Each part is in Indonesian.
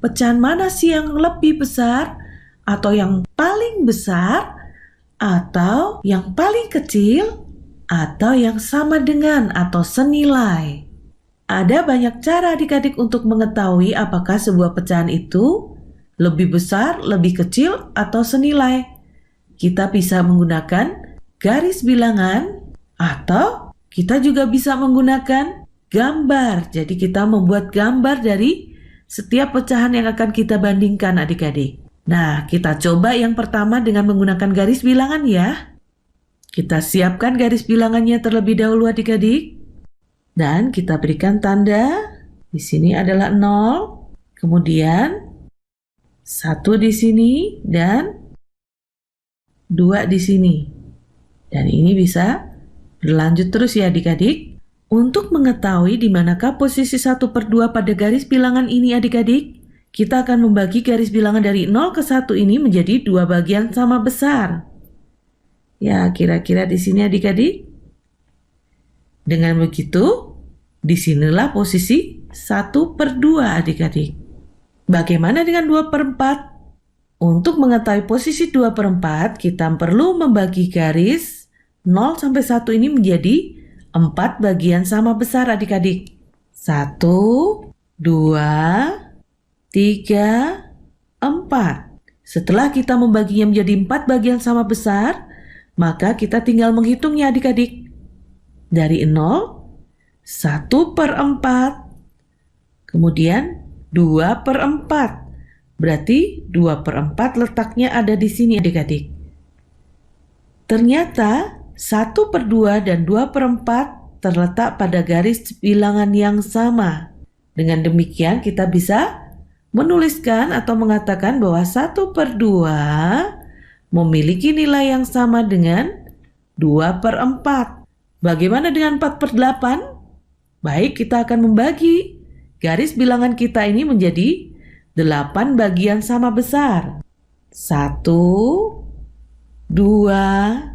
pecahan mana sih yang lebih besar, atau yang paling besar, atau yang paling kecil, atau yang sama dengan atau senilai. Ada banyak cara adik-adik untuk mengetahui apakah sebuah pecahan itu lebih besar, lebih kecil, atau senilai. Kita bisa menggunakan garis bilangan atau kita juga bisa menggunakan gambar. Jadi kita membuat gambar dari setiap pecahan yang akan kita bandingkan adik-adik. Nah, kita coba yang pertama dengan menggunakan garis bilangan ya. Kita siapkan garis bilangannya terlebih dahulu adik-adik. Dan kita berikan tanda, di sini adalah 0, kemudian 1 di sini, dan 2 di sini. Dan ini bisa berlanjut terus ya adik-adik. Untuk mengetahui di manakah posisi 1/2 pada garis bilangan ini adik-adik, kita akan membagi garis bilangan dari 0 ke 1 ini menjadi 2 bagian sama besar. Ya, kira-kira di sini adik-adik. Dengan begitu, disinilah posisi 1/2 adik-adik. Bagaimana dengan 2/4? Untuk mengetahui posisi 2/4, kita perlu membagi garis 0 sampai 1 ini menjadi 4 bagian sama besar adik-adik. 1, 2, 3, 4. Setelah kita membaginya menjadi 4 bagian sama besar, maka kita tinggal menghitungnya adik-adik. Dari 0, 1/4, kemudian 2/4. Berarti 2/4 letaknya ada di sini adik-adik. Ternyata 1/2 dan 2/4 terletak pada garis bilangan yang sama. Dengan demikian kita bisa menuliskan atau mengatakan bahwa 1/2 memiliki nilai yang sama dengan 2/4. Bagaimana dengan 4/8? Baik, kita akan membagi garis bilangan kita ini menjadi 8 bagian sama besar. 1, 2,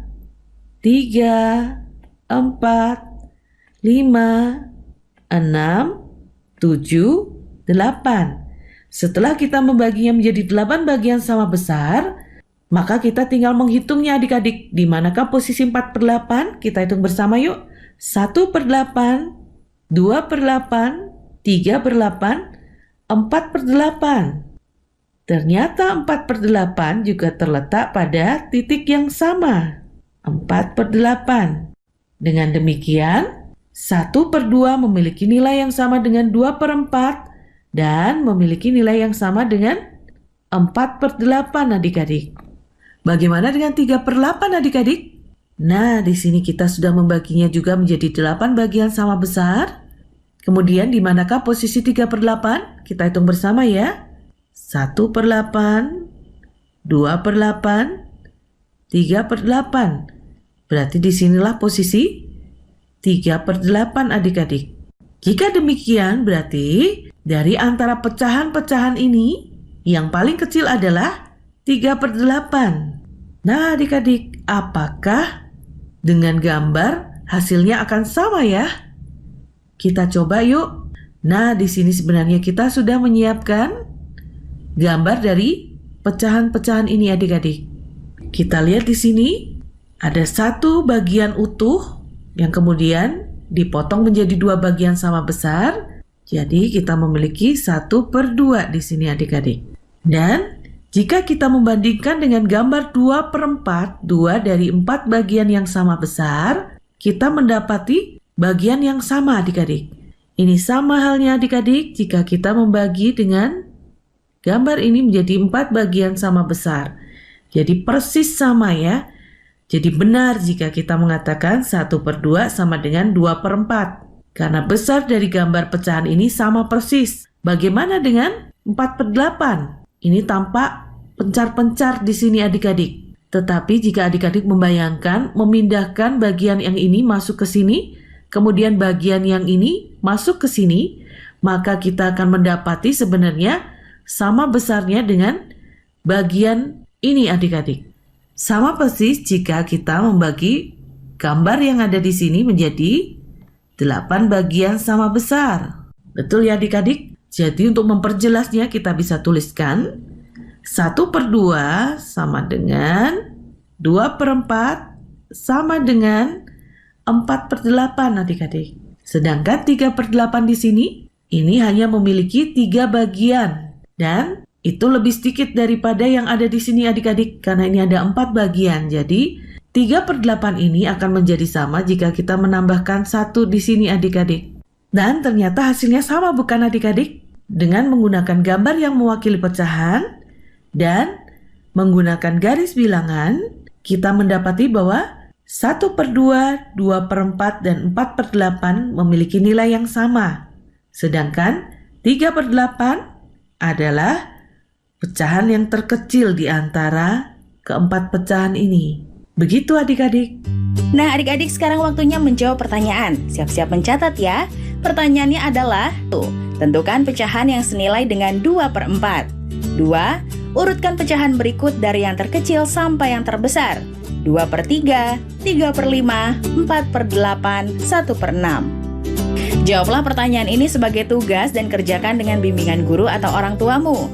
3, 4, 5, 6, 7, 8. Setelah kita membaginya menjadi 8 bagian sama besar, maka kita tinggal menghitungnya adik-adik. Di manakah posisi 4/8? Kita hitung bersama yuk. 1/8, 2/8, 3/8, 4/8. Ternyata 4/8 juga terletak pada titik yang sama, 4/8. Dengan demikian, 1/2 memiliki nilai yang sama dengan 2/4 dan memiliki nilai yang sama dengan 4/8 adik-adik. Bagaimana dengan 3/8 adik-adik? Nah, di sini kita sudah membaginya juga menjadi 8 bagian sama besar. Kemudian di manakah posisi 3/8? Kita hitung bersama ya. 1/8, 2/8, 3/8. Berarti disinilah posisi 3/8 adik-adik. Jika demikian berarti dari antara pecahan-pecahan ini yang paling kecil adalah 3/8. Nah adik-adik, apakah dengan gambar hasilnya akan sama ya? Kita coba yuk. Nah, di sini sebenarnya kita sudah menyiapkan gambar dari pecahan-pecahan ini adik-adik. Kita lihat di sini ada satu bagian utuh yang kemudian dipotong menjadi 2 bagian sama besar. Jadi kita memiliki 1/2 di sini adik-adik. Dan jika kita membandingkan dengan gambar 2/4, 2 dari 4 bagian yang sama besar, kita mendapati bagian yang sama adik-adik. Ini sama halnya adik-adik jika kita membagi dengan gambar ini menjadi 4 bagian sama besar. Jadi persis sama ya. Jadi benar jika kita mengatakan 1/2 sama dengan 2/4. Karena besar dari gambar pecahan ini sama persis. Bagaimana dengan 4/8? Ini tampak pencar-pencar di sini adik-adik. Tetapi jika adik-adik membayangkan memindahkan bagian yang ini masuk ke sini, kemudian bagian yang ini masuk ke sini, maka kita akan mendapati sebenarnya sama besarnya dengan bagian ini adik-adik. Sama persis jika kita membagi gambar yang ada di sini menjadi 8 bagian sama besar. Betul ya adik-adik? Jadi untuk memperjelasnya kita bisa tuliskan 1/2 sama dengan 2/4 sama dengan 4/8 adik-adik. Sedangkan 3/8 di sini ini hanya memiliki 3 bagian dan itu lebih sedikit daripada yang ada di sini adik-adik karena ini ada 4 bagian. Jadi 3/8 ini akan menjadi sama jika kita menambahkan 1 di sini adik-adik. Dan ternyata hasilnya sama bukan adik-adik? Dengan menggunakan gambar yang mewakili pecahan dan menggunakan garis bilangan, kita mendapati bahwa 1/2, 2/4, dan 4/8 memiliki nilai yang sama. Sedangkan 3/8 adalah pecahan yang terkecil di antara keempat pecahan ini. Begitu adik-adik. Nah adik-adik sekarang waktunya menjawab pertanyaan. Siap-siap mencatat ya. Pertanyaannya adalah, tentukan pecahan yang senilai dengan 2/4. 2. Urutkan pecahan berikut dari yang terkecil sampai yang terbesar. 2/3, 3/5, 4/8, 1/6. Jawablah pertanyaan ini sebagai tugas dan kerjakan dengan bimbingan guru atau orang tuamu.